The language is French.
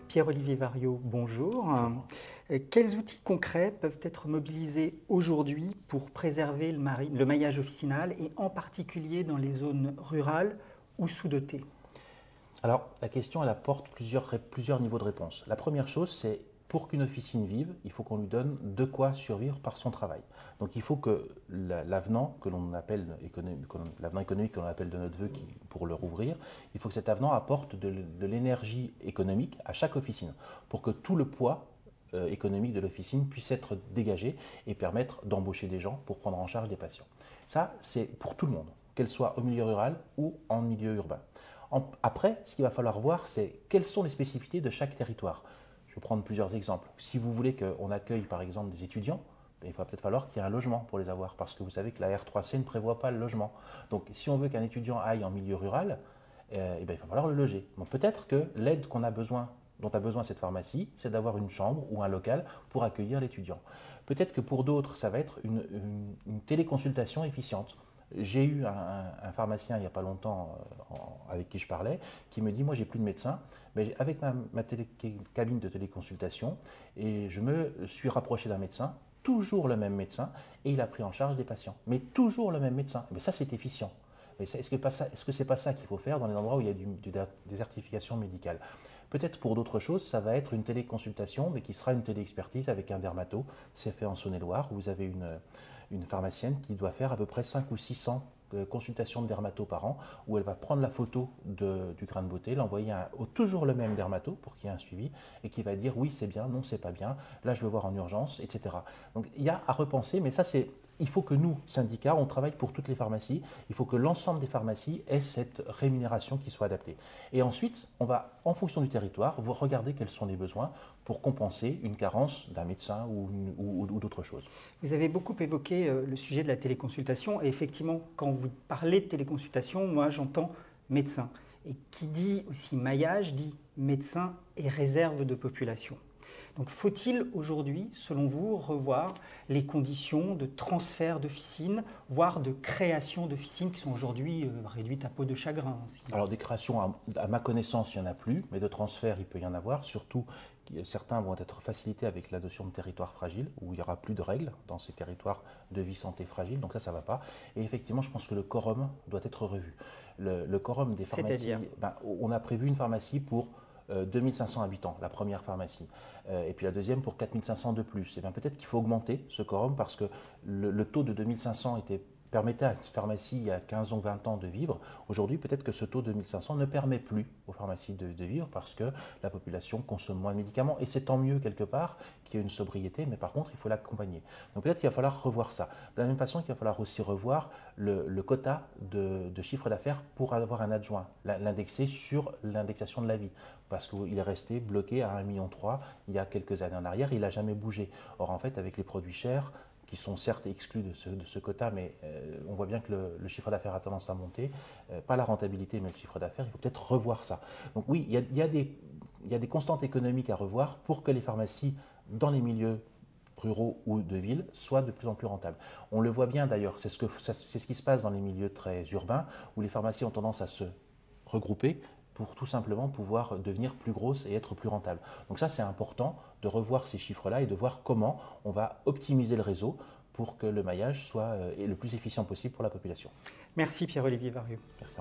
Pierre-Olivier Variot, bonjour. Quels outils concrets peuvent être mobilisés aujourd'hui pour préserver le maillage officinal et en particulier dans les zones rurales ou sous-dotées? Alors, la question, elle apporte plusieurs niveaux de réponse. La première chose, c'est pour qu'une officine vive, il faut qu'on lui donne de quoi survivre par son travail. Donc, il faut que l'avenant que l'on appelle l'avenant économique que l'on appelle de notre vœu pour le rouvrir, il faut que cet avenant apporte de l'énergie économique à chaque officine pour que tout le poids économique de l'officine puisse être dégagé et permettre d'embaucher des gens pour prendre en charge des patients. Ça, c'est pour tout le monde, qu'elle soit au milieu rural ou en milieu urbain. Après, ce qu'il va falloir voir, c'est quelles sont les spécificités de chaque territoire. Je vais prendre plusieurs exemples. Si vous voulez qu'on accueille par exemple des étudiants, il va peut-être falloir qu'il y ait un logement pour les avoir, parce que vous savez que la R3C ne prévoit pas le logement. Donc si on veut qu'un étudiant aille en milieu rural, il va falloir le loger. Donc peut-être que l'aide dont a besoin cette pharmacie, c'est d'avoir une chambre ou un local pour accueillir l'étudiant. Peut-être que pour d'autres, ça va être une téléconsultation efficiente. J'ai eu un pharmacien il n'y a pas longtemps avec qui je parlais, qui me dit, moi j'ai plus de médecin, mais avec ma cabine de téléconsultation, et je me suis rapproché d'un médecin, toujours le même médecin, et il a pris en charge des patients. Mais toujours le même médecin. Mais ça, c'est efficient. Est-ce que c'est pas ça qu'il faut faire dans les endroits où il y a une désertification médicale? Peut-être pour d'autres choses, ça va être une téléconsultation, mais qui sera une téléexpertise avec un dermato. C'est fait en Saône-et-Loire, où vous avez une pharmacienne qui doit faire à peu près 5 ou 600 consultations de dermato par an, où elle va prendre la photo du grain de beauté, l'envoyer toujours le même dermato pour qu'il y ait un suivi, et qui va dire oui c'est bien, non c'est pas bien, là je veux voir en urgence, etc. Donc il y a à repenser, mais ça il faut que nous, syndicats, on travaille pour toutes les pharmacies, il faut que l'ensemble des pharmacies aient cette rémunération qui soit adaptée. Et ensuite, on va, en fonction du territoire, vous regarder quels sont les besoins pour compenser une carence d'un médecin ou d'autre chose. Vous avez beaucoup évoqué le sujet de la téléconsultation et effectivement, quand vous parlez de téléconsultation, moi j'entends médecin. Et qui dit aussi maillage dit médecin et réserve de population. Donc faut-il aujourd'hui, selon vous, revoir les conditions de transfert d'officines, voire de création d'officines qui sont aujourd'hui réduites à peau de chagrin? Alors des créations, à ma connaissance, il n'y en a plus, mais de transfert, il peut y en avoir. Surtout, certains vont être facilités avec la notion de territoire fragile, où il n'y aura plus de règles dans ces territoires de vie santé fragile, donc ça ne va pas. Et effectivement, je pense que le quorum doit être revu. Le quorum des pharmacies, on a prévu une pharmacie pour 2500 habitants, la première pharmacie, et puis la deuxième pour 4500 de plus. Et bien peut-être qu'il faut augmenter ce quorum parce que le taux de 2500 permettait à cette pharmacie il y a 15 ou 20 ans de vivre. Aujourd'hui, peut-être que ce taux de 1500 ne permet plus aux pharmacies de vivre parce que la population consomme moins de médicaments. Et c'est tant mieux quelque part qu'il y ait une sobriété, mais par contre, il faut l'accompagner. Donc peut-être qu'il va falloir revoir ça. De la même façon qu'il va falloir aussi revoir le quota de chiffre d'affaires pour avoir un adjoint, l'indexer sur l'indexation de la vie. Parce qu'il est resté bloqué à 1,3 million il y a quelques années en arrière, il n'a jamais bougé. Or, en fait, avec les produits chers, qui sont certes exclus de ce quota, mais on voit bien que le chiffre d'affaires a tendance à monter. Pas la rentabilité, mais le chiffre d'affaires, il faut peut-être revoir ça. Donc oui, il y a des constantes économiques à revoir pour que les pharmacies, dans les milieux ruraux ou de ville, soient de plus en plus rentables. On le voit bien d'ailleurs, c'est ce qui se passe dans les milieux très urbains, où les pharmacies ont tendance à se regrouper pour tout simplement pouvoir devenir plus grosses et être plus rentables. Donc ça, c'est important de revoir ces chiffres-là et de voir comment on va optimiser le réseau pour que le maillage soit le plus efficient possible pour la population. Merci Pierre-Olivier Variot. Merci.